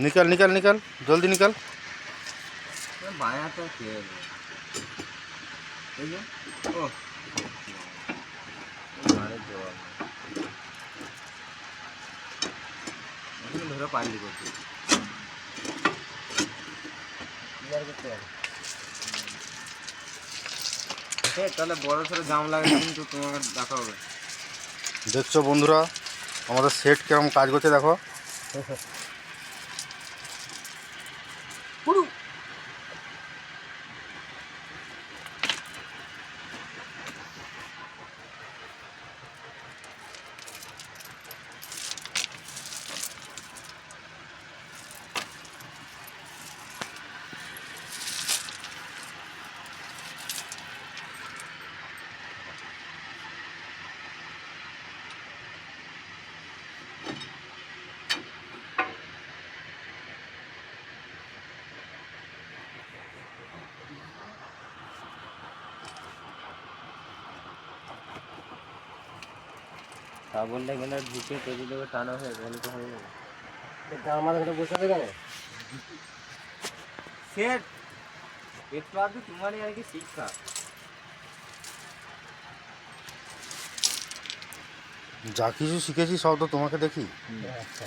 निकल निकल निकल जल्दी निकल। बाया तो खेल ओ मारे जवाब ধরে পাইলি করতে ক্লিয়ার করতে হবে। তাহলে বড় সড়ো জাম লাগে কিন্তু তোমাকে দেখা হবে। দেখছো বন্ধুরা আমাদের সেট কেমন কাজ করছে দেখো। শ্রাবণটা এখানে ঢুকে কেজি দেবে টানা হয়ে গেলে তো হয়ে যাবে। আমার এখানে বসে কেন সেট একটু আধটু তোমারই আর কি শিক্ষা। যা কিছু শিখেছি সব তো তোমাকে দেখি। আচ্ছা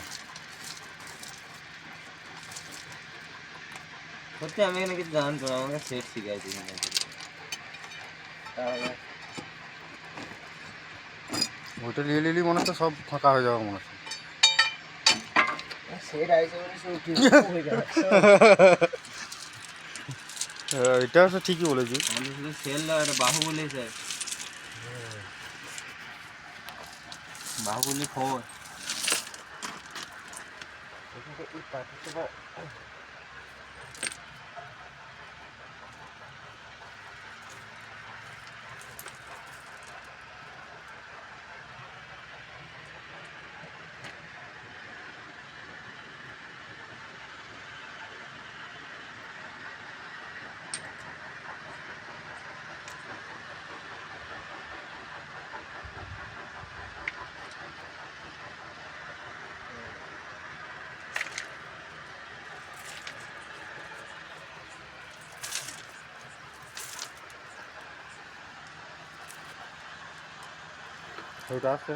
সত্যি আমি এখানে কিছু জানতো না, আমাকে সেট শিখাইছি তাহলে ওইটা নিয়ে নিলি মনে হচ্ছে সব ফাঁকা হয়ে যাবে মনে হচ্ছে। সেট আইসে বলে সব ঠিক হয়ে যাবে। এটা তো ঠিকই বলেছি। আমাদের শুধু সেল একটা বাহুবলী স্যার, বাহুবলী ফোর এই পাখিটা ওইটা আছে।